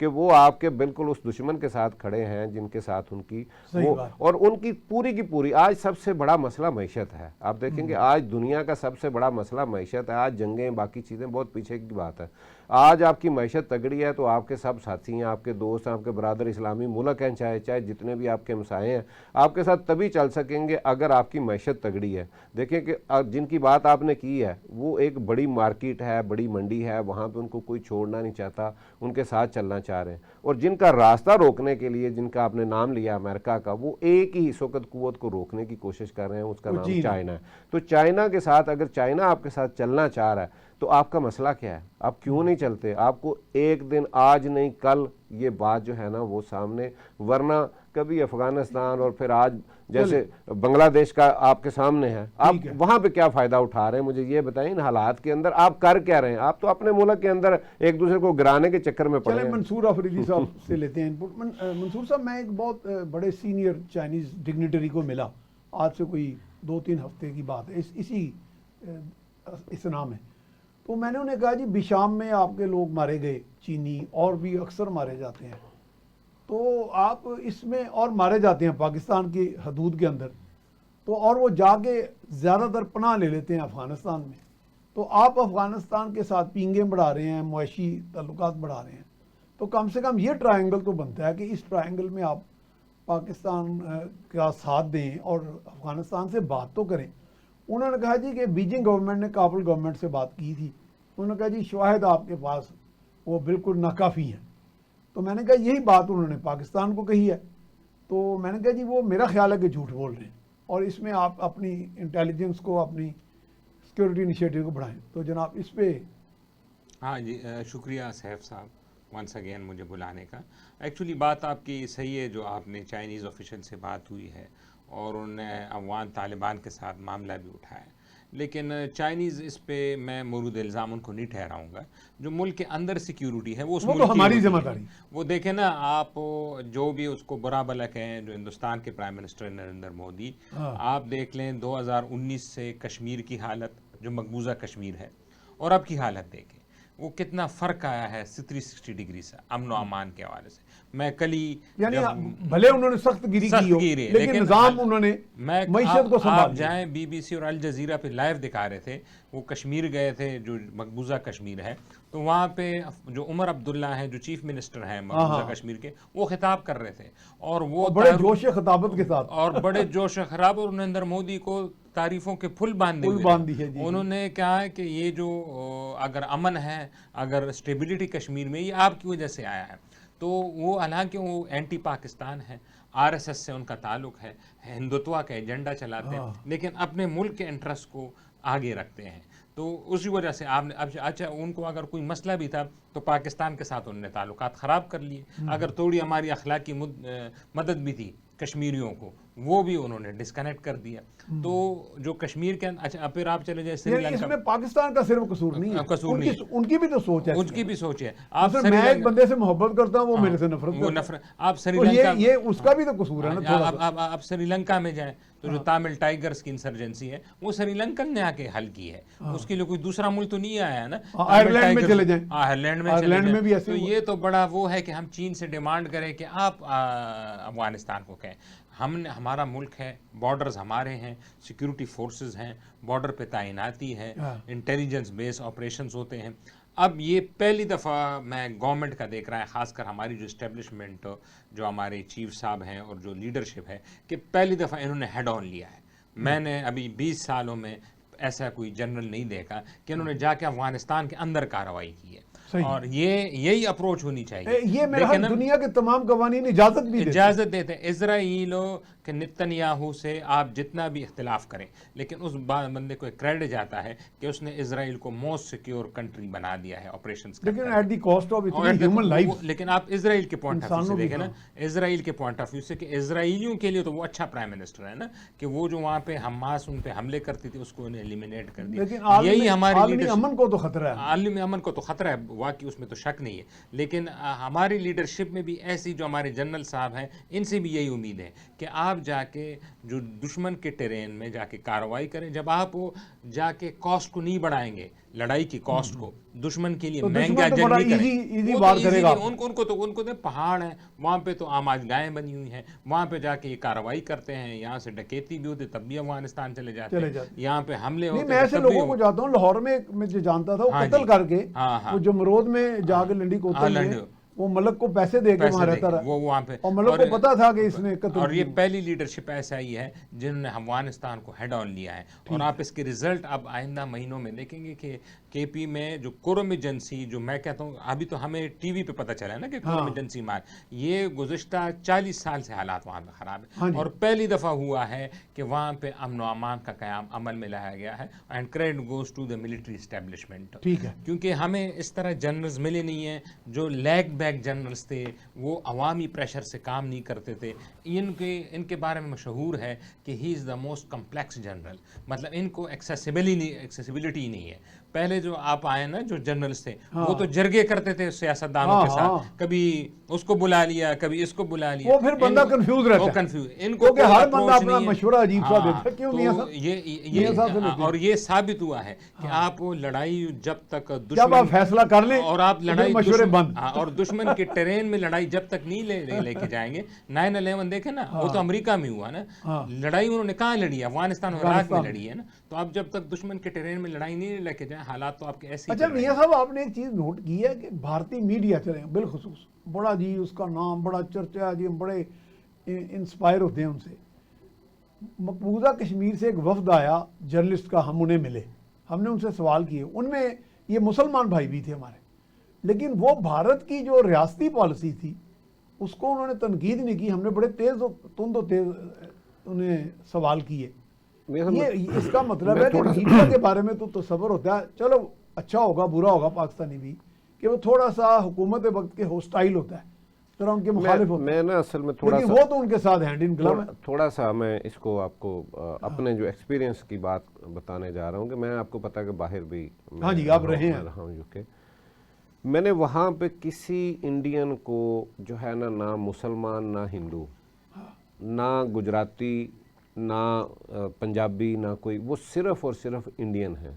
کہ وہ آپ کے بالکل اس دشمن کے ساتھ کھڑے ہیں جن کے ساتھ ان کی وہ، اور ان کی پوری آج سب سے بڑا مسئلہ معیشت ہے. آپ دیکھیں گے آج دنیا کا سب سے بڑا مسئلہ معیشت ہے. آج جنگیں باقی چیزیں بہت پیچھے کی بات ہے. آج آپ کی معیشت تگڑی ہے تو آپ کے سب ساتھی ہیں، آپ کے دوست ہیں، آپ کے برادر اسلامی ملک ہیں، چاہے جتنے بھی آپ کے ہمسائے ہیں، آپ کے ساتھ تبھی چل سکیں گے اگر آپ کی معیشت تگڑی ہے. دیکھیں کہ جن کی بات آپ نے کی ہے وہ ایک بڑی مارکیٹ ہے، بڑی منڈی ہے، وہاں پہ ان کو کوئی چھوڑنا نہیں چاہتا، ان کے ساتھ چلنا چاہ رہے ہیں. اور جن کا راستہ روکنے کے لیے، جن کا آپ نے نام لیا امریکہ کا، وہ ایک ہی اس وقت قوت کو روکنے کی کوشش کر رہے ہیں، اس کا نام چائنا ہے. تو چائنا کے ساتھ اگر چائنا آپ کے ساتھ چلنا چاہ رہا ہے تو آپ کا مسئلہ کیا ہے؟ آپ کیوں نہیں چلتے؟ آپ کو ایک دن، آج نہیں کل، یہ بات جو ہے نا وہ سامنے، ورنہ کبھی افغانستان اور پھر آج جیسے بنگلہ دیش کا آپ کے سامنے ہے، آپ وہاں پہ کیا فائدہ اٹھا رہے ہیں؟ مجھے یہ بتائیں ان حالات کے اندر آپ کر کیا رہے ہیں؟ آپ تو اپنے ملک کے اندر ایک دوسرے کو گرانے کے چکر میں پڑے ہیں. منصور آفریدی صاحب سے لیتے ہیں انپٹ. منصور صاحب، میں ایک بہت بڑے سینئر چائنیز ڈگنیٹری کو ملا آج سے کوئی 2-3 ہفتے کی بات ہے، اسی اسنا میں. تو میں نے انہیں کہا جی بشام میں آپ کے لوگ مارے گئے، چینی اور بھی اکثر مارے جاتے ہیں، تو آپ اس میں اور مارے جاتے ہیں پاکستان کی حدود کے اندر، تو اور وہ جا کے زیادہ تر پناہ لے لیتے ہیں افغانستان میں. تو آپ افغانستان کے ساتھ پینگیں بڑھا رہے ہیں، معاشی تعلقات بڑھا رہے ہیں. تو کم سے کم یہ ٹرائنگل تو بنتا ہے کہ اس ٹرائنگل میں آپ پاکستان کا ساتھ دیں اور افغانستان سے بات تو کریں. انہوں نے کہا جی کہ بیجنگ گورنمنٹ نے کابل گورنمنٹ سے بات کی تھی. انہوں نے کہا جی شواہد آپ کے پاس وہ بالکل ناکافی ہیں. تو میں نے کہا یہی بات انہوں نے پاکستان کو کہی ہے. تو میں نے کہا جی وہ میرا خیال ہے کہ جھوٹ بول رہے ہیں، اور اس میں آپ اپنی انٹیلیجنس کو، اپنی سیکورٹی انیشیٹو کو بڑھائیں. تو جناب اس پہ. ہاں جی، شکریہ سیف صاحب ونس اگین مجھے بلانے کا. ایکچولی بات آپ کی صحیح ہے، جو آپ نے چائنیز آفیشل سے بات ہوئی ہے اور انہوں نے افغان طالبان کے ساتھ معاملہ بھی اٹھایا، لیکن چائنیز اس پہ میں مورد الزام ان کو نہیں ٹھہراؤں گا. جو ملک کے اندر سیکیورٹی ہے وہ اس ملک کی ہماری ذمہ داری. وہ دیکھیں نا، آپ جو بھی اس کو برا بھلا کہیں، جو ہندوستان کے پرائم منسٹر نریندر مودی، آپ دیکھ لیں 2019 سے کشمیر کی حالت، جو مقبوضہ کشمیر ہے، اور اب کی حالت دیکھیں، وہ کتنا فرق آیا ہے 360 ڈگری سے امن و امان کے حوالے سے. میں کل ہی یعنی بھلے انہوں نے سخت گیری کی ہو، لیکن نظام انہوں نے معیشت کو سنبھال. آپ جائیں BBC اور الجزیرہ پہ لائیو دکھا رہے تھے، وہ کشمیر گئے تھے جو مقبوضہ کشمیر ہے، تو وہاں پہ جو عمر عبداللہ ہیں، جو چیف منسٹر ہیں مقبوضہ کشمیر کے، وہ خطاب کر رہے تھے، اور وہ بڑے جوش خطابت کے ساتھ، اور بڑے جوش خراب، اور نریندر مودی کو تعریفوں کے پھول باندھے ہوئے. انہوں نے کہا ہے کہ یہ جو اگر امن ہے، اگر اسٹیبلٹی کشمیر میں، یہ آپ کی وجہ سے آیا ہے. تو وہ حالانکہ وہ اینٹی پاکستان ہے، RSS سے ان کا تعلق ہے، ہندوتوا کا ایجنڈا چلاتے ہیں، لیکن اپنے ملک کے انٹرسٹ کو آگے رکھتے ہیں. تو اسی وجہ سے آپ نے اچھا، ان کو اگر کوئی مسئلہ بھی تھا تو پاکستان کے ساتھ انہوں نے تعلقات خراب کر لیے. اگر تھوڑی ہماری اخلاقی مدد بھی تھی کشمیریوں کو، وہ بھی انہوں نے ڈسکنیکٹ کر دیا. تو جو کشمیر کے اچھا، پھر آپ چلے جائیں سری لنکا. اس میں پاکستان کا صرف قصور نہیں ہے، قصور نہیں، ان کی بھی تو سوچ ہے. ان کی بھی سوچ ہے. میں ایک بندے سے محبت کرتا ہوں، وہ میرے سے نفرت کرتا ہے. آپ سری لنکا، یہ اس کا بھی تو قصور ہے نا. آپ سری لنکا میں جائیں تو جو تامل ٹائیگرز کی انسرجنسی ہے، وہ سری لنکن نے آ کے حل کی ہے. اس کے لیے کوئی دوسرا ملک تو نہیں آیا ہے نا. آئرلینڈ میں چلے جائیں، آئرلینڈ میں بھی ایسے. تو یہ تو بڑا وہ ہے کہ ہم چین سے ڈیمانڈ کریں کہ آپ افغانستان کو کہیں. ہمارا ملک ہے، بارڈرز ہمارے ہیں، سیکیورٹی فورسز ہیں، بارڈر پہ تعیناتی ہے، انٹیلیجنس بیس آپریشنز ہوتے ہیں. اب یہ پہلی دفعہ میں گورنمنٹ کا دیکھ رہا ہے، خاص کر ہماری جو اسٹیبلشمنٹ، جو ہمارے چیف صاحب ہیں اور جو لیڈرشپ ہے، کہ پہلی دفعہ انہوں نے ہیڈ آن لیا ہے. میں نے ابھی 20 سالوں میں ایسا کوئی جنرل نہیں دیکھا کہ انہوں نے جا کے افغانستان کے اندر کارروائی کی ہے. اور یہی اپروچ ہونی چاہیے. یہ میرا دنیا کے تمام قوانین اجازت دیتے ہیں. اسرائیلوں کہ نتنیاہو سے آپ جتنا بھی اختلاف کریں، لیکن اس بندے کو ایک کریڈٹ جاتا ہے کہ اس نے اسرائیل کو موسٹ سیکیور کنٹری بنا دیا ہے آپریشنز. لیکن at the cost of human life. لیکن آپ اسرائیل کے پوائنٹ آف ویو سے دیکھیں نا، اسرائیل کے پوائنٹ آف ویو سے، کہ اسرائیلیوں کے لیے تو وہ اچھا پرائم منسٹر ہے نا، کہ وہ جو وہاں پہ حماس ان پہ حملے کرتی تھی اس کو انہیں ایلیمینیٹ کر دیا. یہی ہماری عالمی امن کو تو خطرہ ہے. عالمی امن کو تو خطرہ ہے واقعی، اس میں تو شک نہیں ہے. لیکن ہماری لیڈرشپ میں بھی ایسی جو ہمارے جنرل صاحب ہیں، ان سے بھی یہی امید ہے کہ آپ آپ جا کے جو دشمن کے ٹرین میں جا کے کارروائی کریں. جب آپ وہ جا کے کاسٹ کو نہیں بڑھائیں گے, لڑائی کی کاسٹ کو دشمن کے لیے مہنگا جنگ نہیں کریں, ان کو تو پہاڑ ہیں وہاں پہ تو آماج گائیں بنی ہوئی ہیں, وہاں پہ جا کے یہ کارروائی کرتے ہیں, یہاں سے ڈکیتی بھی ہوتی تب بھی افغانستان چلے جاتے ہیں, یہاں پہ حملے ہوتے ہیں. میں ایسے لوگوں کو جاتا ہوں, لاہور میں جو جانتا تھا وہ قتل کر کے وہ جمرود میں جا کے لنڈی کوتل میں وہ ملک کو پیسے دے کے وہاں رہتا رہا, وہ وہاں پہ, اور ملک کو پتا تھا کہ اس نے قتل. اور یہ پہلی لیڈرشپ ایسا ہی ہے جنہوں نے افغانستان کو ہیڈ آن لیا ہے, اور آپ اس کے ریزلٹ اب آئندہ مہینوں میں دیکھیں گے کہ کے پی میں جو قرم ایجنسی, جو میں کہتا ہوں ابھی تو ہمیں ٹی وی پہ پتہ چلا ہے نا کہ قرم ایجنسی مار, یہ گزشتہ 40 سال سے حالات وہاں پہ خراب ہے, اور پہلی دفعہ ہوا ہے کہ وہاں پہ امن و امان کا قیام عمل میں لایا گیا ہے, and credit goes to the military establishment. کیونکہ ہمیں اس طرح جنرلز ملے نہیں ہیں جو لیگ بیک جنرلز تھے, وہ عوامی پریشر سے کام نہیں کرتے تھے. ان کے بارے میں مشہور ہے کہ ہی از دا موسٹ کمپلیکس جنرل, مطلب ان کو ایکسیسیبلٹی نہیں ہے. پہلے جو آپ آئے نا جو جنرلز تھے وہ تو جرگے کرتے تھے سیاستدانوں کے ساتھ, کبھی اس کو بلا لیا کبھی اس کو بلا لیا, وہ پھر بندہ کنفیوز رہتا ہے, ان کو ہر بندہ اپنا مشورہ عجیب سا دیتا ہے. کیوں اور یہ ثابت ہوا ہے کہ آپ وہ لڑائی جب تک جب آپ فیصلہ کر لیں اور آپ لڑائی اور دشمن کے ٹرین میں لڑائی جب تک نہیں لے کے جائیں گے. 9/11 دیکھیں نا, وہ تو امریکہ میں ہوا نا, لڑائی انہوں نے کہاں لڑی ہے, افغانستان اور عراق میں لڑی ہے نا. تو آپ جب تک دشمن کے ٹرین میں لڑائی نہیں لے کے جائیں, حالات تو آپ کے ایسے. اچھا میاں صاحب, آپ نے ایک چیز نوٹ کی ہے کہ بھارتی میڈیا چلے بالخصوص بڑا جی اس کا نام بڑا چرچا جی, ہم بڑے انسپائر ہوتے ہیں ان سے. مقبوضہ کشمیر سے ایک وفد آیا جرنلسٹ کا, ہم انہیں ملے, ہم نے ان سے سوال کیے, ان میں یہ مسلمان بھائی بھی تھے ہمارے, لیکن وہ بھارت کی جو ریاستی پالیسی تھی اس کو انہوں نے تنقید نہیں کی. ہم نے بڑے تیز انہیں سوال کیے. یہ اس کا مطلب ہے کہ میڈیا کے بارے میں تو تصور ہوتا ہے, چلو اچھا ہوگا برا ہوگا پاکستانی بھی, کہ وہ تھوڑا سا حکومت وقت کے ہوسٹائل ہوتا ہے, ذرا ان کے مخالف ہوتا ہے. میں نا اصل میں تھوڑا سا وہ تو ان کے ساتھ ہینڈ ان گلو ہے. تھوڑا سا میں اس کو آپ کو اپنے جو ایکسپیرینس کی بات بتانے جا رہا ہوں, کہ میں آپ کو پتا کہ باہر بھی ہاں جی آپ رہے ہیں, یوکے میں نے وہاں پہ کسی انڈین کو جو ہے نا مسلمان نہ ہندو نہ گجراتی نہ پنجابی نہ کوئی, وہ صرف اور صرف انڈین ہیں.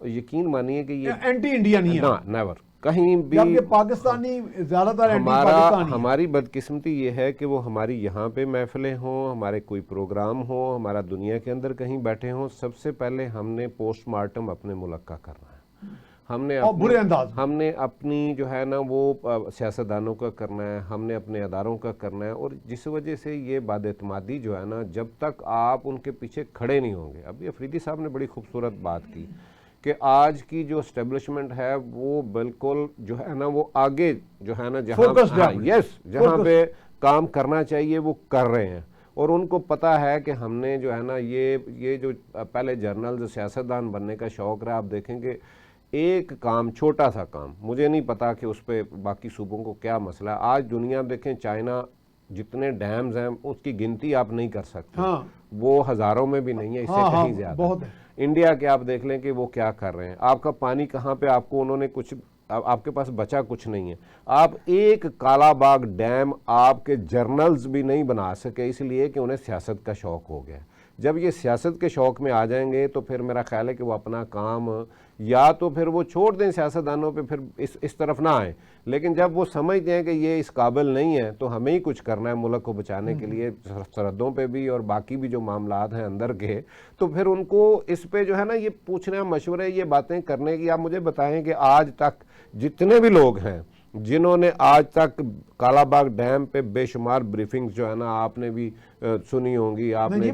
یقین مانیے کہ یہ اینٹی انڈیا نہیں ہے, نہ نیور کہیں بھی. پاکستانی زیادہ تر اینٹی پاکستانی. ہماری بدقسمتی یہ ہے کہ وہ ہماری یہاں پہ محفلیں ہوں, ہمارے کوئی پروگرام ہو, ہمارا دنیا کے اندر کہیں بیٹھے ہوں, سب سے پہلے ہم نے پوسٹ مارٹم اپنے ملک کا کرنا ہے. ہم نے اپنی جو ہے نا وہ سیاستدانوں کا کرنا ہے, ہم نے اپنے اداروں کا کرنا ہے. اور جس وجہ سے یہ بد اعتمادی جو ہے نا, جب تک آپ ان کے پیچھے کھڑے نہیں ہوں گے. ابھی افریدی صاحب نے بڑی خوبصورت بات کی کہ آج کی جو اسٹیبلشمنٹ ہے وہ بالکل جو ہے نا وہ آگے جو ہے نا جہاں پہ کام کرنا چاہیے وہ کر رہے ہیں. اور ان کو پتا ہے کہ ہم نے جو ہے نا یہ جو پہلے جرنل سیاستدان بننے کا شوق رہا, آپ دیکھیں کہ ایک کام, چھوٹا سا کام, مجھے نہیں پتا کہ اس پہ باقی صوبوں کو کیا مسئلہ ہے. آج دنیا دیکھیں, چائنا جتنے ڈیمز ہیں اس کی گنتی آپ نہیں کر سکتے, وہ ہزاروں میں بھی نہیں ہے, اس سے کہیں زیادہ. انڈیا کے آپ دیکھ لیں کہ وہ کیا کر رہے ہیں. آپ کا پانی کہاں پہ, آپ کو انہوں نے کچھ, آپ کے پاس بچا کچھ نہیں ہے. آپ ایک کالا باغ ڈیم آپ کے جرنلز بھی نہیں بنا سکے, اس لیے کہ انہیں سیاست کا شوق ہو گیا. جب یہ سیاست کے شوق میں آ جائیں گے تو پھر میرا خیال ہے کہ وہ اپنا کام یا تو پھر وہ چھوڑ دیں سیاستدانوں پہ, پھر اس طرف نہ آئیں. لیکن جب وہ سمجھتے ہیں کہ یہ اس قابل نہیں ہے تو ہمیں ہی کچھ کرنا ہے ملک کو بچانے کے لیے, سرحدوں پہ بھی اور باقی بھی جو معاملات ہیں اندر کے, تو پھر ان کو اس پہ جو ہے نا یہ پوچھنا, مشورے, یہ باتیں کرنے کی. آپ مجھے بتائیں کہ آج تک جتنے بھی لوگ ہیں جنہوں نے آج تک کالا باغ ڈیم پہ بے شمار بریفنگز جو ہے نا آپ نے بھی سنی ہوں گی, آپ نے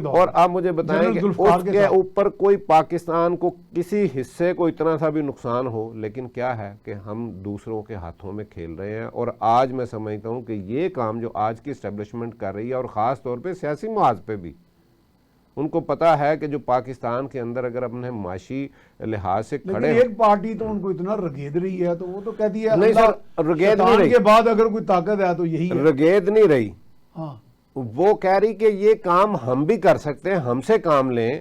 اور آپ مجھے بتائیں کہ اس کے اوپر کوئی پاکستان کو کسی حصے کو اتنا سا بھی نقصان ہو, لیکن کیا ہے کہ ہم دوسروں کے ہاتھوں میں کھیل رہے ہیں. اور آج میں سمجھتا ہوں کہ یہ کام جو آج کی اسٹیبلشمنٹ کر رہی ہے, اور خاص طور پہ سیاسی محاذ پہ بھی, ان کو پتا ہے کہ جو پاکستان کے اندر اگر اپنے معاشی لحاظ سے کھڑے, ایک پارٹی تو ان کو اتنا رگید رہی ہے, تو وہ تو کہتی ہے نہیں سر, رگید نہیں رہی کے بعد اگر کوئی طاقت ہے تو یہی ہے. رگید نہیں رہی, وہ کہہ رہی کہ یہ کام ہم بھی کر سکتے ہیں, ہم سے کام لیں,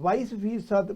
22%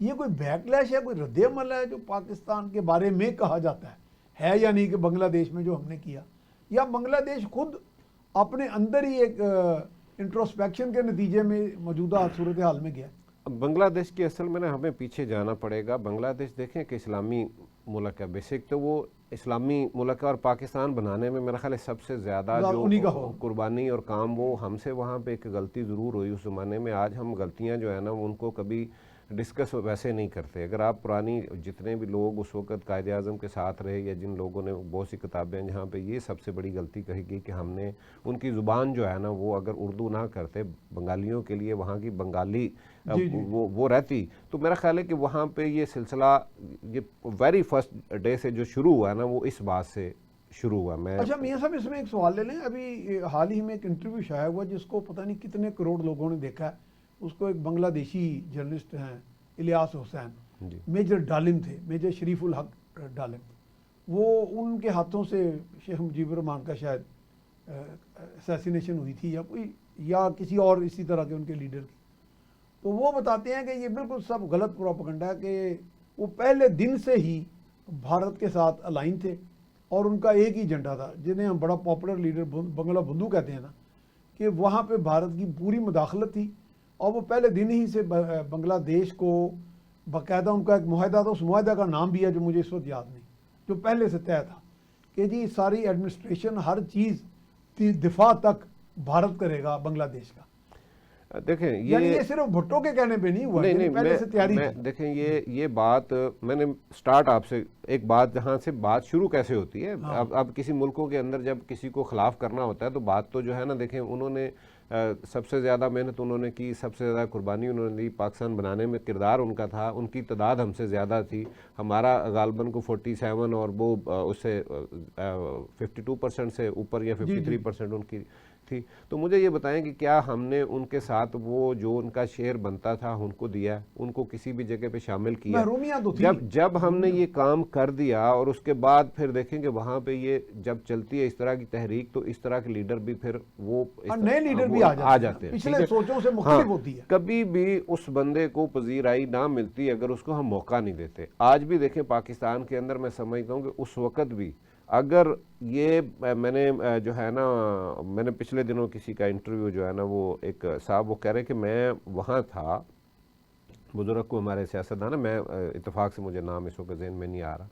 یہ کوئی بیکلیش ہے, کوئی رد عمل ہے جو پاکستان کے بارے میں کہا جاتا ہے یا نہیں, کہ بنگلہ دیش میں جو ہم نے کیا, یا بنگلہ دیش خود اپنے اندر ہی ایک انٹروسپیکشن کے نتیجے میں موجودہ صورتحال میں گیا؟ بنگلہ دیش کی اصل میں ہمیں پیچھے جانا پڑے گا. بنگلہ دیش دیکھیں کہ اسلامی ملک ہے, بیسک تو وہ اسلامی ملک ہے, اور پاکستان بنانے میں میرا خیال ہے سب سے زیادہ جو قربانی اور کام وہ ہم سے وہاں پہ ایک غلطی ضرور ہوئی اس زمانے میں. آج ہم غلطیاں جو ہے نا ان کو کبھی ڈسکس ویسے نہیں کرتے. اگر آپ پرانی جتنے بھی لوگ اس وقت قائد اعظم کے ساتھ رہے, یا جن لوگوں نے بہت سی کتابیں جہاں پہ یہ سب سے بڑی غلطی کہی گئی کہ ہم نے ان کی زبان جو ہے نا وہ اگر اردو نہ کرتے, بنگالیوں کے لیے وہاں کی بنگالی وہ رہتی, تو میرا خیال ہے کہ وہاں پہ یہ سلسلہ یہ ویری فرسٹ ڈے سے جو شروع ہوا نا وہ اس بات سے شروع ہوا. میں اچھا میاں صاحب اس میں ایک سوال لے لیں. ابھی حال ہی میں ایک انٹرویو شائع ہوا جس کو پتہ نہیں کتنے کروڑ لوگوں نے دیکھا ہے. اس کو ایک بنگلہ دیشی جرنلسٹ ہیں الیاس حسین, میجر ڈالم تھے, میجر شریف الحق ڈالم, وہ ان کے ہاتھوں سے شیخ مجیب الرحمان کا شاید اسیسینیشن ہوئی تھی یا کسی اور اسی طرح کے ان کے لیڈر کی. تو وہ بتاتے ہیں کہ یہ بالکل سب غلط پروپیگنڈا ہے, کہ وہ پہلے دن سے ہی بھارت کے ساتھ الائن تھے اور ان کا ایک ہی ایجنڈا تھا, جنہیں ہم بڑا پاپولر لیڈر بنگلہ بندھو کہتے ہیں نا, کہ وہاں پہ بھارت کی پوری مداخلت تھی. اور وہ پہلے دن ہی سے بنگلہ دیش کو باقاعدہ ان کا ایک معاہدہ تھا, اس معاہدہ کا نام بھی ہے جو مجھے اس وقت یاد نہیں, جو پہلے سے طے تھا کہ جی ساری ایڈمنسٹریشن ہر چیز دفاع تک بھارت کرے گا بنگلہ دیش کا. دیکھیں یہ صرف بھٹو کے کہنے پہ نہیں ہوا, پہلے سے تیاری تھی. دیکھیں یہ بات میں نے سٹارٹ آپ سے ایک بات, جہاں سے بات شروع کیسے ہوتی ہے. اب کسی ملکوں کے اندر جب کسی کو خلاف کرنا ہوتا ہے تو بات تو جو ہے نا, دیکھیں انہوں نے سب سے زیادہ محنت انہوں نے کی, سب سے زیادہ قربانی انہوں نے دی, پاکستان بنانے میں کردار ان کا تھا, ان کی تعداد ہم سے زیادہ تھی, ہمارا غالباً کو 47 اور وہ اس سے 52% سے اوپر یا 53% ان کی تھی. تو مجھے یہ بتائیں کہ کیا ہم نے ان کے ساتھ وہ جو ان کا شیئر بنتا تھا ان کو دیا, ان کو کسی بھی جگہ پہ شامل کیا؟ جب ہم نے یہ کام کر دیا اور اس کے بعد پھر دیکھیں کہ وہاں پہ یہ جب چلتی ہے اس طرح کی تحریک, تو اس طرح کے لیڈر بھی پھر وہ نئے لیڈر بھی آ جاتے ہیں, پچھلے سوچوں سے مختلف ہوتی ہے. کبھی بھی اس بندے کو پذیرائی نہ ملتی اگر اس کو ہم موقع نہیں دیتے. آج بھی دیکھیں پاکستان کے اندر میں سمجھتا ہوں کہ اس وقت بھی اگر یہ میں نے جو ہے نا, میں نے پچھلے دنوں کسی کا انٹرویو جو ہے نا, وہ ایک صاحب وہ کہہ رہے کہ میں وہاں تھا, بزرگ کو ہمارے سیاستدان ہے, میں اتفاق سے مجھے نام اس وقت ذہن میں نہیں آ رہا,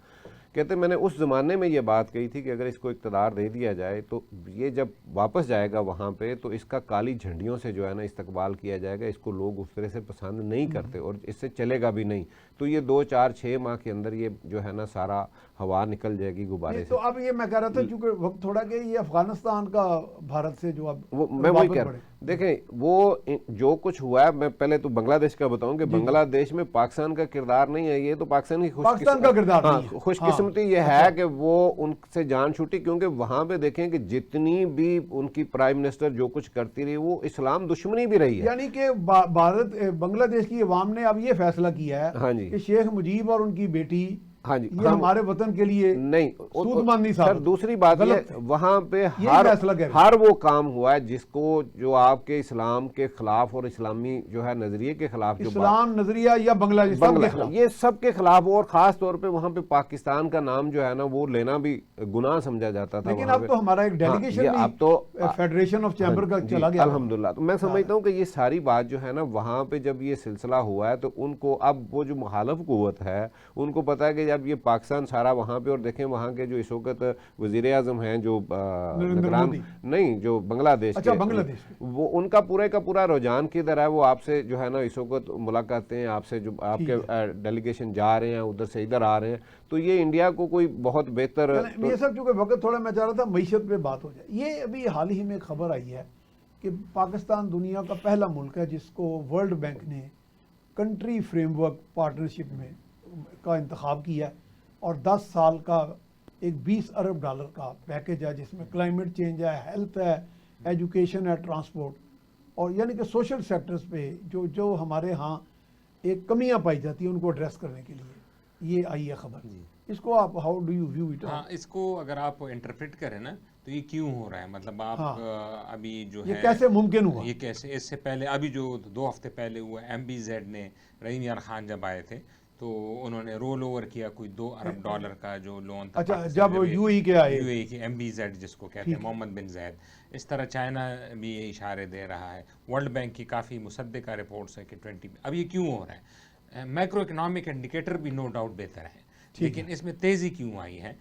کہتے میں نے اس زمانے میں یہ بات کہی تھی کہ اگر اس کو اقتدار دے دیا جائے تو یہ جب واپس جائے گا وہاں پہ تو اس کا کالی جھنڈیوں سے جو ہے نا استقبال کیا جائے گا, اس کو لوگ اس طرح سے پسند نہیں کرتے اور اس سے چلے گا بھی نہیں. تو یہ 2-4-6 ماہ کے اندر یہ جو ہے نا سارا ہوا نکل جائے گی غبارے سے. تو اب یہ میں کہہ رہا تھا چونکہ وقت تھوڑا کہ یہ افغانستان کا بھارت سے جو اب میں وہی کہہ رہا ہوں, دیکھیں وہ جو کچھ ہوا ہے, میں پہلے تو بنگلہ دیش کا بتاؤں کہ بنگلہ دیش میں پاکستان کا کردار نہیں ہے, یہ تو پاکستان کی خوش قسمتی یہ ہے کہ وہ ان سے جان چھوٹی, کیونکہ وہاں پہ دیکھیں کہ جتنی بھی ان کی پرائم منسٹر جو کچھ کرتی رہی وہ اسلام دشمنی بھی رہی ہے. یعنی کہ بھارت بنگلہ دیش کی عوام نے اب یہ فیصلہ کیا ہے کہ شیخ مجیب اور ان کی بیٹی یہ ہمارے وطن کے لیے نہیں سودمند سر. دوسری بات یہ وہاں پہ ہر وہ کام ہوا ہے جس کو جو آپ کے اسلام کے خلاف اور اسلامی جو ہے نظریے کے خلاف, جو اسلام نظریہ یا بنگلہ یہ سب کے خلاف, اور خاص طور پہ وہاں پہ پاکستان کا نام جو ہے نا وہ لینا بھی گناہ سمجھا جاتا تھا. لیکن اب تو ہمارا ایک ڈیلیگیشن اب تو فیڈریشن آف چیمبر کا چلا گیا الحمدللہ. تو میں سمجھتا ہوں کہ یہ ساری بات جو ہے نا وہاں پہ جب یہ سلسلہ ہوا ہے تو ان کو اب وہ جو مخالف قوت ہے ان کو پتا ہے کہ جب یہ پاکستان سارا وہاں پہ, اور دیکھیں وہاں کے جو اس وقت وزیر اعظم ہیں جو نہیں جو بنگلہ دیش کے, وہ ان کا پورے کا پورا رجحان کدھر ہے, وہ آپ سے جو ہے نا اس وقت ملاقاتیں آپ سے جو آپ کے ڈیلیگیشن جا رہے ہیں ادھر سے ادھر آ رہے ہیں, تو یہ انڈیا کو کوئی بہت بہتر. یہ سب چونکہ وقت تھوڑا میں چاہ رہا تھا معیشت پہ بات ہو جائے. یہ ابھی حال ہی میں ایک خبر آئی ہے کہ پاکستان دنیا کا پہلا ملک ہے جس کو ورلڈ بینک نے کنٹری فریم ورک پارٹنرشپ میں کا انتخاب کیا ہے, اور 10 سال کا ایک $20 ارب کا پیکج ہے جس میں کلائمیٹ چینج ہے, ہیلتھ ہے, ایجوکیشن ہے, ٹرانسپورٹ, اور یعنی کہ سوشل سیکٹرز پہ جو ہمارے ہاں ایک کمیاں پائی جاتی ہیں ان کو ایڈریس کرنے کے لیے یہ آئی ہے خبر. اس کو آپ how do you view it? ہاں, اس کو اگر آپ انٹرپریٹ کریں نا تو یہ کیوں ہو رہا ہے؟ مطلب آپ ابھی جو ہے یہ کیسے ممکن ہوا؟ یہ کیسے، اس سے پہلے ابھی جو 2 ہفتے پہلے ہوا MBZ نے، رحیم یار خان جب آئے تھے تو انہوں نے رول اوور کیا کوئی $2 ارب کا جو لون تھا، اچھا جب UAE کے آئے، UAE کی MBZ جس کو کہتے ہیں، محمد بن زید. اس طرح چائنا بھی یہ اشارے دے رہا ہے، ورلڈ بینک کی کافی مصدقہ رپورٹس ہے کہ 20. اب یہ کیوں ہو رہا ہے؟ میکرو اکنامک انڈیکیٹر بھی نو ڈاؤٹ بہتر ہے، لیکن اس میں تیزی کیوں آئی ہے؟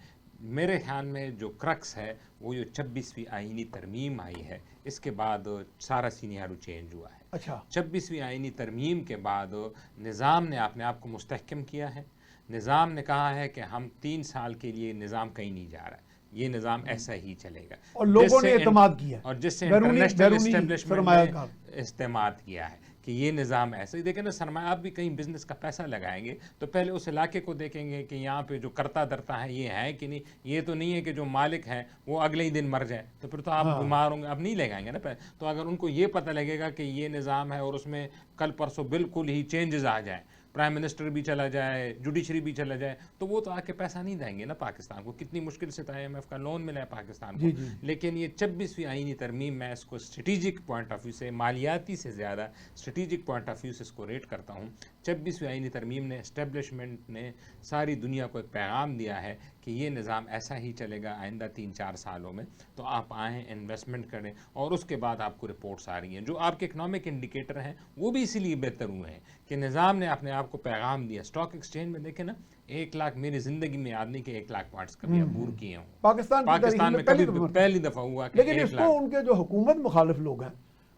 میرے خیال میں جو کرکس ہے وہ جو 26ویں آئینی ترمیم آئی ہے، اس کے بعد سارا سینیارو چینج ہوا ہے. اچھا 26ویں آئینی ترمیم کے بعد نظام نے اپنے آپ کو مستحکم کیا ہے. نظام نے کہا ہے کہ ہم 3 سال کے لیے نظام کہیں نہیں جا رہا ہے، یہ نظام ایسا ہی چلے گا، اور لوگوں نے اعتماد کیا، اور جس سے انٹرنیشنل اسٹیبلشمنٹ نے استعمال کیا ہے کہ یہ نظام ایسا ہی. دیکھیں نا، سرمایہ آپ بھی کہیں بزنس کا پیسہ لگائیں گے تو پہلے اس علاقے کو دیکھیں گے کہ یہاں پہ جو کرتا درتا ہے یہ ہے کہ نہیں. یہ تو نہیں ہے کہ جو مالک ہے وہ اگلے ہی دن مر جائے تو پھر تو آپ بیمار ہوں گے، اب نہیں لگائیں گے نا. تو اگر ان کو یہ پتہ لگے گا کہ یہ نظام ہے اور اس میں کل پرسوں بالکل ہی چینجز آ جائیں، پرائم منسٹر بھی چلا جائے، جوڈیشری بھی چلا جائے، تو وہ تو آ کے پیسہ نہیں دیں گے نا پاکستان کو. کتنی مشکل سے IMF کا لون ملا ہے پاکستان کو. لیکن یہ 26ویں آئینی ترمیم، میں اس کو اسٹریٹجک پوائنٹ آف ویو سے، مالیاتی سے زیادہ اسٹریٹجک پوائنٹ آف ویو سے اس کو ریٹ کرتا ہوں. 26ویں آئینی ترمیم نے، اسٹیبلشمنٹ نے ساری دنیا کو ایک پیغام دیا ہے کہ یہ نظام ایسا ہی چلے گا آئندہ 3-4 سالوں میں. تو آپ آئیں، انویسٹمنٹ کریں، اور اس کے بعد آپ کو رپورٹس آ رہی ہیں. جو آپ کے اکنامک انڈیکیٹر ہیں وہ بھی اسی لیے بہتر ہوئے ہیں کہ نظام نے اپنے آپ کو پیغام دیا. اسٹاک ایکسچینج میں دیکھیں نا، 1 لاکھ میری زندگی میں یاد نہیں کہ 1 لاکھ پوائنٹس کبھی عبور کیے ہوں پاکستان میں، کبھی پہلی دفعہ ہوا کہ لیکن اس کو ان کے جو حکومت مخالف لوگ ہیں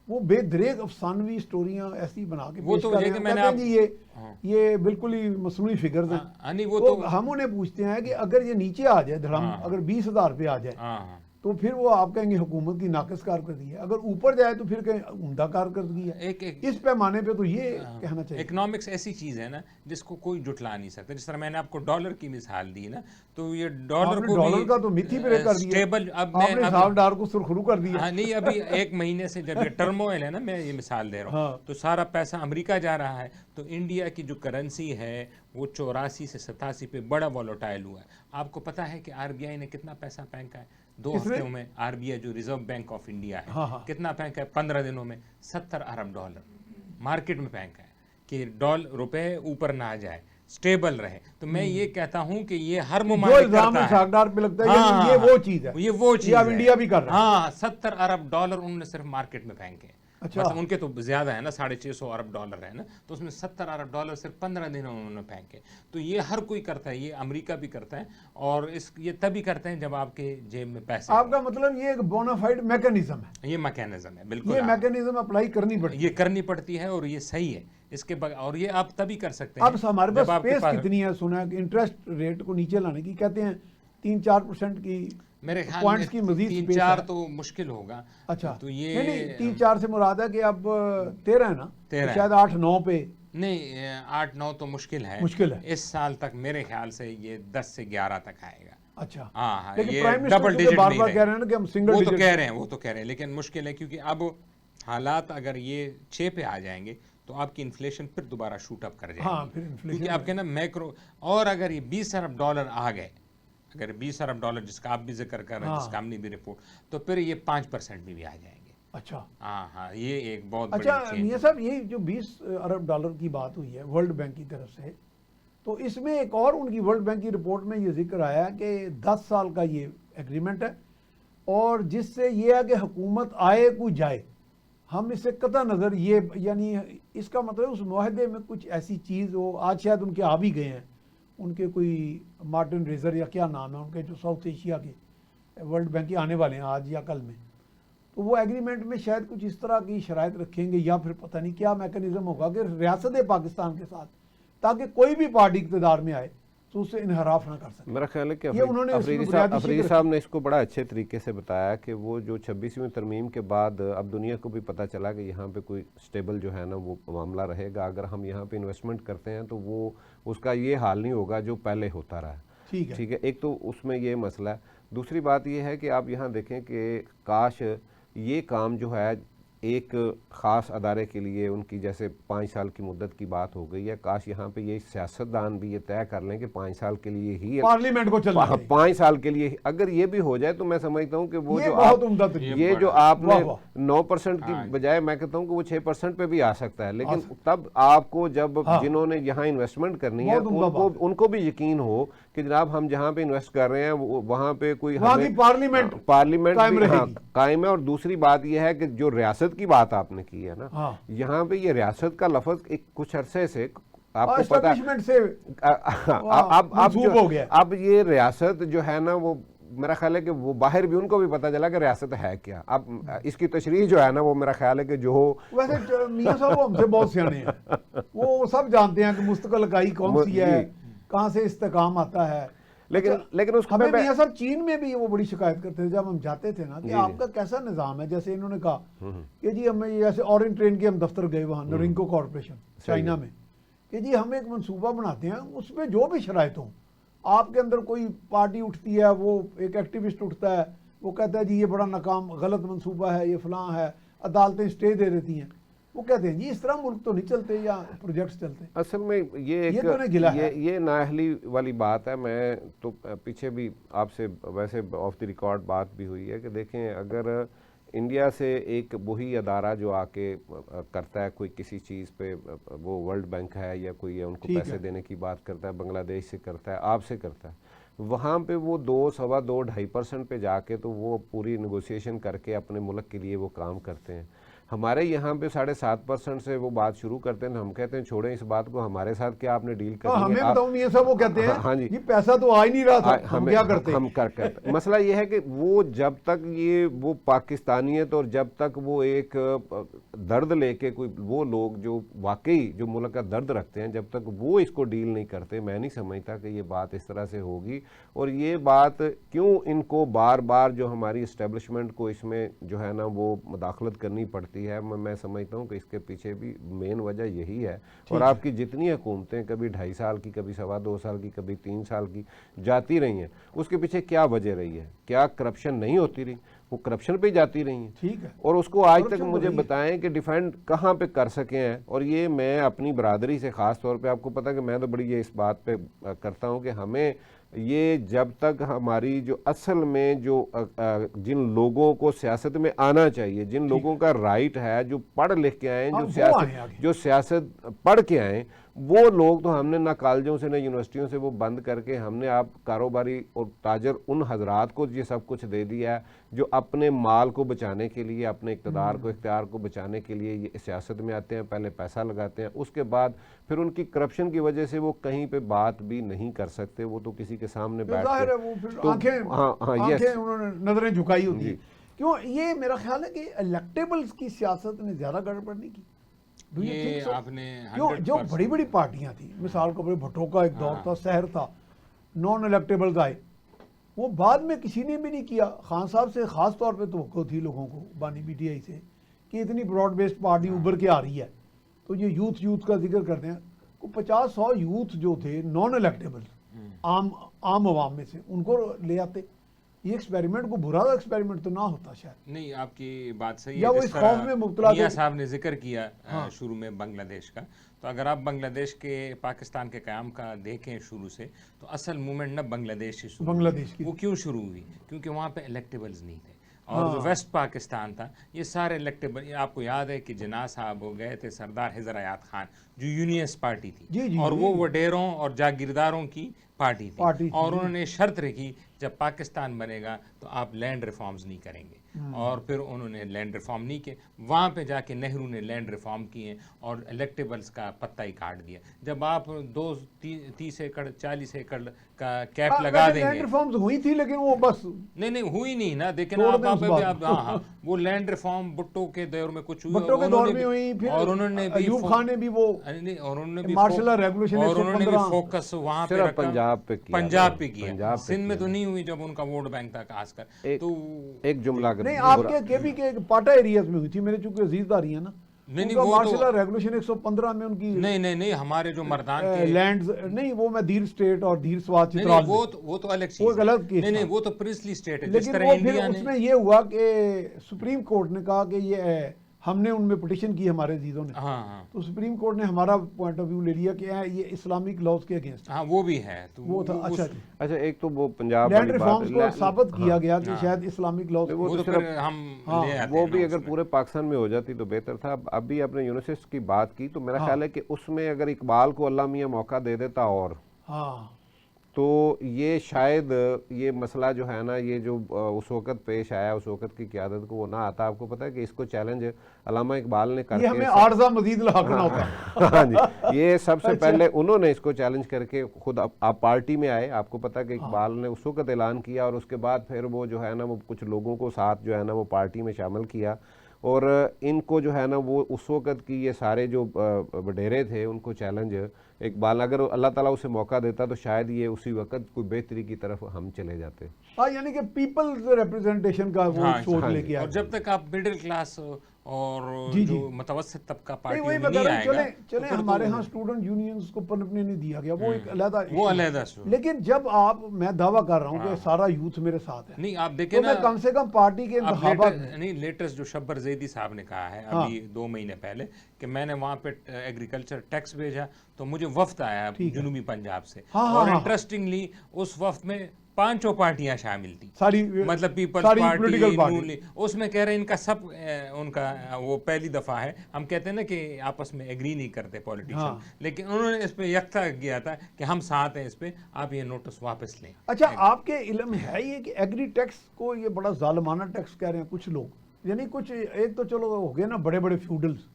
وہ بے دریغ افسانوی سٹوریاں ایسی بنا کے پیش کر رہے ہیں کہ یہ بالکل ہی مصنوعی فگرز ہیں. تو ہم انہیں پوچھتے ہیں کہ اگر یہ نیچے آ جائے دھڑم، اگر 20,000 پہ آ جائے تو پھر وہ آپ کہیں گے حکومت کی ناقص کارکردگی ہے، اگر اوپر جائے تو پھر کہیں عمدہ کارکردگی ہے. اس پیمانے پہ تو یہ کہنا چاہیے. اکنامکس ایسی چیز ہے نا جس کو کوئی جٹلا نہیں سکتا. جس طرح میں نے آپ کو ڈالر کی مثال دی نا، تو یہ ڈالر کا تو میتھی پہ کر دیا، آپ نے اسحاق ڈار کو سرخرو کر دیا. نہیں، ابھی 1 مہینے سے جب یہ ٹرموئل ہے نا، میں یہ مثال دے رہا ہوں، تو سارا پیسہ امریکہ جا رہا ہے. تو انڈیا کی جو کرنسی ہے وہ 84 سے 87 پہ بڑا وولوٹائل ہوا ہے. آپ کو پتا ہے کہ RBI نے کتنا پیسہ پھینکا ہے 2 ہفتوں میں؟ RBI جو ریزرو بینک آف انڈیا ہے، کتنا پھینکا ہے 15 دنوں میں؟ $70 ارب مارکیٹ میں پھینکا ہے کہ روپے اوپر نہ آ جائے، سٹیبل رہے. تو میں یہ کہتا ہوں کہ یہ ہر ممالک کرتا ہے، یہ وہ چیز ہے، یہ وہ چیز ہے انڈیا بھی کر رہا ہے. ہاں، $70 ارب انہوں نے صرف مارکیٹ میں پھینکے. مطلب ان کے تو زیادہ ہے نا، $650 ارب ہے نا، تو اس میں $70 ارب صرف 15 دنوں انہوں نے پھینکے. تو یہ ہر کوئی کرتا ہے، یہ امریکہ بھی کرتا ہے، اور یہ تبھی کرتے ہیں جب آپ کے جیب میں پیسے. آپ کا مطلب یہ ایک بونافائڈ میکینزم ہے، یہ میکینزم ہے، بالکل یہ میکینزم اپلائی کرنی پڑتی ہے، یہ کرنی پڑتی ہے، اور یہ صحیح ہے. اس کے اور یہ آپ تبھی کر سکتے ہیں. اب ہمارے پاس اسپیس کتنی ہے؟ سنا ہے کہ انٹرسٹ ریٹ کو نیچے لانے کی کہتے ہیں 3-4% کی، میرے خیال میں 3-4 تو مشکل ہوگا. اچھا، تو یہ نہیں 3-4 سے مراد ہے کہ اب 13 ہے نا، شاید 8-9 پہ. نہیں، 8-9 تو مشکل ہے. اس سال تک میرے خیال سے یہ 10 سے 11 تک آئے گا. اچھا، ہاں، یہ ڈبل ڈیجٹ بار بار کہہ رہے ہیں نا کہ ہم سنگل ڈیجٹ، وہ تو کہہ رہے ہیں، لیکن مشکل ہے کیونکہ اب حالات اگر یہ 6 پہ آ جائیں گے تو آپ کی انفلیشن پھر دوبارہ شوٹ اپ کر جائے گی. کیونکہ آپ کے نا میکرو، اور اگر یہ $20 ارب آ گئے، اگر $20 ارب جس کا آپ بھی ذکر کر رہے ہیں، جس کا ہم نے بھی رپورٹ، تو پھر یہ 5% بھی آ جائیں گے. اچھا ہاں، یہ ایک بہت بڑی اچھا میاں صاحب، یہ جو $20 ارب کی بات ہوئی ہے ورلڈ بینک کی طرف سے، تو اس میں ایک اور ان کی ورلڈ بینک کی رپورٹ میں یہ ذکر آیا کہ 10 سال کا یہ ایگریمنٹ ہے، اور جس سے یہ ہے کہ حکومت آئے کو جائے. ہم اس سے قطع نظر یہ، یعنی اس کا مطلب اس معاہدے میں کچھ ایسی چیز ہو، آج شاید ان کے آ بھی گئے ہیں، ان کے کوئی مارٹن ریزر یا کیا نام ہے ان کے، جو ساؤتھ ایشیا کے ورلڈ بینک کے آنے والے ہیں آج یا کل میں، تو وہ ایگریمنٹ میں شاید کچھ اس طرح کی شرائط رکھیں گے، یا پھر پتہ نہیں کیا میکینزم ہوگا کہ ریاست پاکستان کے ساتھ، تاکہ کوئی بھی پارٹی اقتدار میں آئے تو اس سے انحراف نہ کر سکے. میرا خیال ہے کہ افریدی صاحب نے اس کو بڑا اچھے طریقے سے بتایا کہ وہ جو 26ویں ترمیم کے بعد اب دنیا کو بھی پتہ چلا کہ یہاں پہ کوئی سٹیبل جو ہے نا وہ معاملہ رہے گا. اگر ہم یہاں پہ انویسٹمنٹ کرتے ہیں تو وہ اس کا یہ حال نہیں ہوگا جو پہلے ہوتا رہا. ٹھیک ہے، ایک تو اس میں یہ مسئلہ ہے. دوسری بات یہ ہے کہ آپ یہاں دیکھیں کہ کاش یہ کام جو ہے ایک خاص ادارے کے لیے ان کی جیسے 5 سال کی مدت کی بات ہو گئی ہے، کاش یہاں پہ یہ سیاستدان بھی یہ طے کر لیں کہ 5 سال کے لیے ہی پارلیمنٹ کو چلنا چاہیے۔ 5 سال کے لیے اگر یہ بھی ہو جائے تو میں سمجھتا ہوں کہ وہ جو بہت عمدہ طریقہ، یہ جو آپ نے 9% کی بجائے میں کہتا ہوں کہ وہ 6% پہ بھی آ سکتا ہے، لیکن تب آپ کو جب جنہوں نے یہاں انویسٹمنٹ کرنی ہے ان کو بھی یقین ہو کہ جناب ہم جہاں پہ انویسٹ کر رہے ہیں وہاں پہ کوئی پارلیمنٹ قائم ہے۔ اور دوسری بات یہ ہے کہ جو ریاست کی بات آپ نے کی ہے نا، یہاں پہ یہ ریاست کا لفظ ایک کچھ عرصے سے آپ کو پتا اب یہ ریاست جو ہے نا وہ میرا خیال ہے کہ وہ باہر بھی ان کو بھی پتا چلا کہ ریاست ہے کیا۔ اب اس کی تشریح جو ہے نا وہ میرا خیال ہے کہ جو ویسے میاں صاحب ہم سے بہت سیانے ہیں، وہ سب جانتے ہیں کہ مستقل اکائی کون سی ہے، کہاں سے استحکام آتا ہے۔ لیکن اس ہمیں میاں صاحب چین میں بھی وہ بڑی شکایت کرتے تھے جب ہم جاتے تھے نا کہ آپ کا کیسا نظام ہے، جیسے انہوں نے کہا کہ جی ہمیں جیسے اورینٹ ٹرین کے ہم دفتر گئے وہاں نرنکو کارپوریشن چائنا میں، کہ جی ہم ایک منصوبہ بناتے ہیں اس میں جو بھی شرائط ہوں، آپ کے اندر کوئی پارٹی اٹھتی ہے، وہ ایک ایکٹیوسٹ اٹھتا ہے، وہ کہتا ہے جی یہ بڑا ناکام غلط منصوبہ ہے، یہ فلاں ہے، عدالتیں سٹے دے دیتی ہیں، وہ کہتے ہیں جی اس طرح ملک تو نہیں چلتے یا پروجیکٹس چلتے۔ اصل میں یہ نااہلی والی بات ہے۔ میں تو پیچھے بھی آپ سے ویسے آف دی ریکارڈ بات بھی ہوئی ہے کہ دیکھیں اگر انڈیا سے ایک وہی ادارہ جو آ کے کرتا ہے کوئی کسی چیز پہ، وہ ورلڈ بینک ہے یا کوئی ان کو پیسے دینے کی بات کرتا ہے، بنگلہ دیش سے کرتا ہے، آپ سے کرتا ہے، وہاں پہ وہ 2, 2.25, 2.5% پہ جا کے تو وہ پوری نیگوسیشن کر کے اپنے ملک کے لیے وہ کام کرتے ہیں۔ ہمارے یہاں پہ 7.5% سے وہ بات شروع کرتے ہیں تو ہم کہتے ہیں چھوڑیں اس بات کو، ہمارے ساتھ کیا آپ نے ڈیل کرنی ہے؟ ہمیں بتاؤں یہ سب وہ کہتے ہیں یہ پیسہ تو آ ہی نہیں رہا تھا، ہم کیا کرتے؟ ہم کرتے مسئلہ یہ ہے کہ وہ جب تک وہ پاکستانیت اور جب تک وہ ایک درد لے کے کوئی وہ لوگ جو واقعی جو ملک کا درد رکھتے ہیں، جب تک وہ اس کو ڈیل نہیں کرتے، میں نہیں سمجھتا کہ یہ بات اس طرح سے ہوگی۔ اور یہ بات کیوں ان کو بار بار جو ہماری اسٹیبلشمنٹ کو اس میں جو ہے نا وہ مداخلت کرنی پڑتی ہے، میں سمجھتا ہوں کہ اس کے پیچھے بھی مین وجہ یہی ہے۔ اور آپ کی جتنی حکومتیں کبھی 2.5 سال کی، کبھی 2.25 سال کی، کبھی 3 سال کی جاتی رہی ہیں، اس کے پیچھے کیا وجہ رہی ہے؟ کیا کرپشن نہیں ہوتی رہی؟ وہ کرپشن پہ جاتی رہی ہیں، ٹھیک ہے، اور اس کو آج تک مجھے بتائیں کہ ڈیفینڈ کہاں پہ کر سکے ہیں۔ اور یہ میں اپنی برادری سے خاص طور پہ، آپ کو پتہ کہ میں تو بڑی یہ اس بات پہ کرتا ہوں کہ ہمیں یہ جب تک ہماری جو اصل میں جو جن لوگوں کو سیاست میں آنا چاہیے، جن لوگوں کا رائٹ ہے، جو پڑھ لکھ کے آئیں، جو سیاست پڑھ کے آئیں، وہ لوگ تو ہم نے نہ کالجوں سے نہ یونیورسٹیوں سے وہ بند کر کے ہم نے آپ کاروباری اور تاجر ان حضرات کو یہ سب کچھ دے دیا ہے جو اپنے مال کو بچانے کے لیے، اپنے اقتدار کو اختیار کو بچانے کے لیے یہ سیاست میں آتے ہیں، پہلے پیسہ لگاتے ہیں، اس کے بعد پھر ان کی کرپشن کی وجہ سے وہ کہیں پہ بات بھی نہیں کر سکتے، وہ تو کسی کے سامنے بیٹھ کے انہوں نے نظریں جھکائی ہوتی ہیں۔ کیوں یہ میرا خیال ہے کہ الیکٹیبلز کی سیاست نے زیادہ گڑبڑ نہیں کی۔ جو بڑی بڑی پارٹیاں تھیں، مثال کو بھٹو کا ایک دور تھا، سحر تھا، نان الیکٹیبلز آئے، وہ بعد میں کسی نے بھی نہیں کیا۔ خان صاحب سے خاص طور پہ توقع تھی لوگوں کو، بانی پی ٹی آئی سے، کہ اتنی براڈ بیسڈ پارٹی ابھر کے آ رہی ہے، تو یہ یوتھ کا ذکر کرتے ہیں، 50-100 یوتھ جو تھے نان الیکٹیبل عام عوام میں سے، ان کو لے آتے۔ یہ ایکسپیریمنٹ کو برا ایکسپیریمنٹ تو نہ ہوتا شاید۔ نہیں، آپ کی بات صحیح ہے۔ یا وہ اس خوف میں مبتلا میاں صاحب نے ذکر کیا شروع میں بنگلہ دیش کا، تو اگر آپ بنگلہ دیش کے پاکستان کے قیام کا دیکھیں شروع سے، تو اصل موومنٹ نہ بنگلہ دیش سے شروع ہوئی۔ وہ کیوں شروع ہوئی؟ کیونکہ وہاں پہ الیکٹیبلز نہیں تھے، اور جو ویسٹ پاکستان تھا یہ سارے الیکٹیبل، آپ کو یاد ہے کہ جناح صاحب ہو گئے تھے سردار حیدر حیات خان جو یونینسٹ پارٹی تھی، اور وہ وڈیروں اور جاگیرداروں کی پارٹی تھی، اور انہوں نے شرط رکھی جب پاکستان بنے گا تو آپ لینڈ ریفارمز نہیں کریں گے، اور پھر انہوں نے لینڈ ریفارم نہیں کیے۔ وہاں پہ جا کے نہرو نے لینڈ ریفارم کیے اور الیکٹیبلز کا پتہ ہی کاٹ دیا۔ جب آپ 30 ایکڑ 40 ایکڑ کا کیپ لگا دیں گے، لینڈ ریفارمز ہوئی تھی لیکن وہ بس نہیں ہوئی نہیں نا، دیکھیں آپ وہ لینڈ ریفارم بھٹو کے دور میں کچھ بھٹو کے دور میں ہوئی، اور انہوں نے بھی ایوب خان نے بھی وہ مارشل لا ریگولیشن، اور انہوں نے بھی فوکس وہاں پہ رکھا، پنجاب پہ کیا، سندھ میں تو نہیں ہوئی جب ان کا ووٹ بینک تھا خاص کر۔ تو ایک جملہ نہیں، آپ کے بھی کے پاٹا ایریاز میں ہوئی تھی، میرے چونکہ عزیز داری ہیں نا، مارشل لا ریگولیشن 115 میں ان کی نہیں ہمارے جو مردان کے لینڈز نہیں، وہ میں دیر اسٹیٹ اور دیر سوات چترال، وہ تو الگ چیز ہے، نہیں وہ تو پرنسلی اسٹیٹ ہے۔ لیکن وہ پھر اس میں یہ ہوا کہ سپریم کورٹ نے کہا کہ یہ ہم نے ان میں پٹیشن کی ہمارے عزیزوں نے، ہاں تو سپریم کورٹ نے ہمارا پوائنٹ آف ویو لے لیا کہ یہ اسلامک لاز کے اگینسٹ ہاں وہ بھی ہے، تو وہ تھا. اچھا جی، اچھا ایک تو وہ پنجاب لینڈ والی ریفارمز کو بات ثابت کیا گیا کہ شاید اسلامک لاز وہ تو پھر ہم لے آتے وہ ہیں بھی نا اگر اس میں. پورے پاکستان میں ہو جاتی تو بہتر تھا. اب بھی آپ نے یونیسسٹ کی بات کی تو میرا خیال ہے کہ اس میں اگر اقبال کو اللہ میاں موقع دے دیتا اور تو یہ شاید یہ مسئلہ جو ہے نا، یہ جو اس وقت پیش آیا، اس وقت کی قیادت کو وہ نہ آتا. آپ کو پتہ ہے کہ اس کو چیلنج علامہ اقبال نے کر یہ ہمیں عارضہ مزید لاحقنا ہوتا. ہاں جی، یہ سب سے پہلے انہوں نے اس کو چیلنج کر کے خود آپ پارٹی میں آئے. آپ کو پتہ ہے کہ اقبال نے اس وقت اعلان کیا اور اس کے بعد پھر وہ جو ہے نا وہ کچھ لوگوں کو ساتھ جو ہے نا وہ پارٹی میں شامل کیا، اور ان کو جو ہے نا وہ اس وقت کی یہ سارے جو وڈیرے تھے ان کو چیلنج اقبال، اگر اللہ تعالیٰ اسے موقع دیتا تو شاید یہ اسی وقت کوئی بہتری کی طرف ہم چلے جاتے. ہاں، یعنی کہ پیپلز ریپرزنٹیشن کا وہ سوچ لے کے آئے. اور جب تک آپ مڈل کلاس اور جو متوسط طبقہ پارٹی وہی میں بتا نہیں رہے آئے گا، چلیں ہمارے ہاں اسٹوڈنٹ یونینز کو پنپنے نہیں دیا گیا، وہ ایک علیحدہ وہ علیحدہ لیکن جب آپ، میں دعویٰ کر رہا ہوں کہ سارا یوتھ میرے ساتھ ہے، نہیں آپ دیکھیں تو میں کم سے کم پارٹی کے انتخابات نہیں لیٹسٹ جو شبر زیدی صاحب نے کہا ہے ابھی 2 مہینے پہلے کہ میں نے وہاں پہ ایگریکلچر ٹیکس بھیجا تو مجھے وفد آیا جنوبی پنجاب سے، اور انٹرسٹنگلی اس وفد میں 5 پارٹیاں شامل تھیں، ساری مطلب پیپلز پارٹی، نون لیگ. اس میں کہہ رہے ہیں ان کا سب ان کا وہ پہلی دفعہ ہے. ہم کہتے ہیں نا کہ آپس میں ایگری نہیں کرتے پولیٹیشین، لیکن انہوں نے اس پہ یکتا کیا تھا کہ ہم ساتھ ہیں اس پہ، آپ یہ نوٹس واپس لیں. اچھا، آپ کے علم ہے یہ کہ ایگری ٹیکس کو یہ بڑا ظالمانہ ٹیکس کہہ رہے ہیں کچھ لوگ، یعنی کچھ ایک تو چلو ہو گئے نا بڑے بڑے فیوڈلز،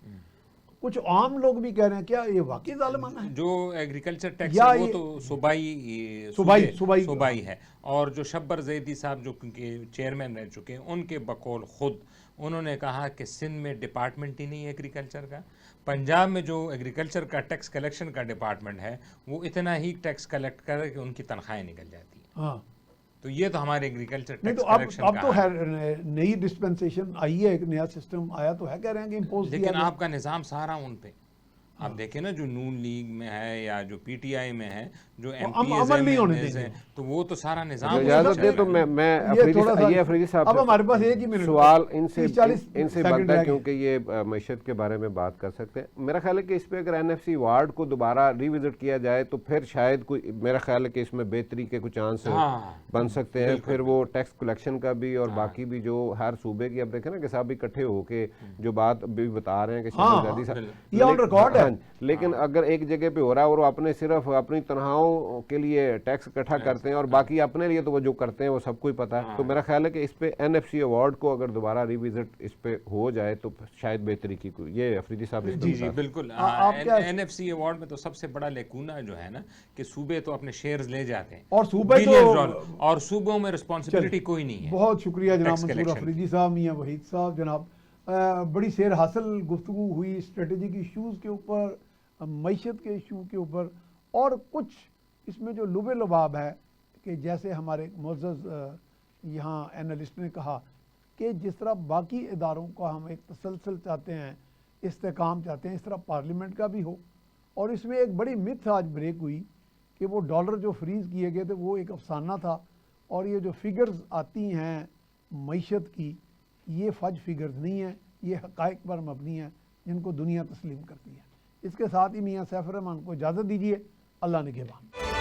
کچھ عام لوگ بھی کہہ رہے ہیں، کیا یہ واقعی ظالمانہ ہے؟ جو ایگریکلچر ٹیکس ہے وہ تو صوبائی ہے، اور جو شبر زیدی صاحب جو چیئرمین رہ چکے ہیں ان کے بقول خود انہوں نے کہا کہ سندھ میں ڈپارٹمنٹ ہی نہیں ہے ایگریکلچر کا. پنجاب میں جو ایگریکلچر کا ٹیکس کلیکشن کا ڈپارٹمنٹ ہے وہ اتنا ہی ٹیکس کلیکٹ کرے کہ ان کی تنخواہیں نکل جاتی ہیں. تو یہ تو ہمارے ایگریکلچر ٹیکس کلیکشن اب تو ہے نئی ڈسپنسیشن آئی ہے، ایک نیا سسٹم آیا تو ہے، کہہ رہے ہیں کہ امپوز کیا، لیکن آپ کا نظام سارا ان پہ، آپ دیکھیں نا جو نون لیگ میں ہے یا جو پی ٹی آئی میں ہے، جو ایم پی ہے، تو وہ تو سارا نظام. اجازت دے تو میں افریدی صاحب اب ہمارے پاس ایک ہی منٹ سوال ان سے بنتا ہے کیونکہ یہ معیشت کے بارے میں بات کر سکتے ہیں. میرا خیال ہے کہ اس پہ اگر این ایف سی ایوارڈ کو دوبارہ ریوزٹ کیا جائے تو پھر شاید کوئی، میرا خیال ہے کہ اس میں بہتری کے کچھ چانس بن سکتے ہیں. پھر وہ ٹیکس کلیکشن کا بھی اور باقی بھی جو ہر صوبے کی، اب دیکھیں نا کہ صاحب اکٹھے ہو کے جو بات بھی بتا رہے ہیں کہ شہزادی صاحب، لیکن اگر ایک جگہ پہ ہو رہا ہے اور وہ اپنے صرف اپنی تنہاؤں کے لیے ٹیکس اکٹھا کرتے ہیں اور باقی اپنے لیے تو وہ جو کرتے ہیں وہ سب کو ہی پتا ہے، تو میرا خیال ہے کہ اس پہ این ایف سی ایوارڈ کو اگر دوبارہ ریوزٹ اس پہ ہو جائے تو شاید بہتری کی کوئی. یہ افریدی صاحب. جی بالکل. این ایف سی ایوارڈ میں تو سب سے بڑا لیکونہ جو ہے نا کہ صوبے تو اپنے شیئرز لے جاتے ہیں اور صوبے اور صوبوں میں رسپانسبلٹی کوئی نہیں ہے. بہت شکریہ جناب منصور افریدی صاحب، میاں وحید صاحب. جناب بڑی سیر حاصل گفتگو ہوئی اسٹریٹجک ایشوز کے اوپر، معیشت کے ایشو کے اوپر، اور کچھ اس میں جو لب لباب ہے کہ جیسے ہمارے معزز یہاں اینالسٹ نے کہا کہ جس طرح باقی اداروں کا ہم ایک تسلسل چاہتے ہیں، استحکام چاہتے ہیں، اس طرح پارلیمنٹ کا بھی ہو. اور اس میں ایک بڑی متھ آج بریک ہوئی کہ وہ ڈالر جو فریز کیے گئے تھے وہ ایک افسانہ تھا، اور یہ جو فگرز آتی ہیں معیشت کی، یہ فج فگرز نہیں ہیں، یہ حقائق پر مبنی ہیں جن کو دنیا تسلیم کرتی ہے. اس کے ساتھ ہی میاں سیف الرحمان کو اجازت دیجیے. اللہ نگہبان.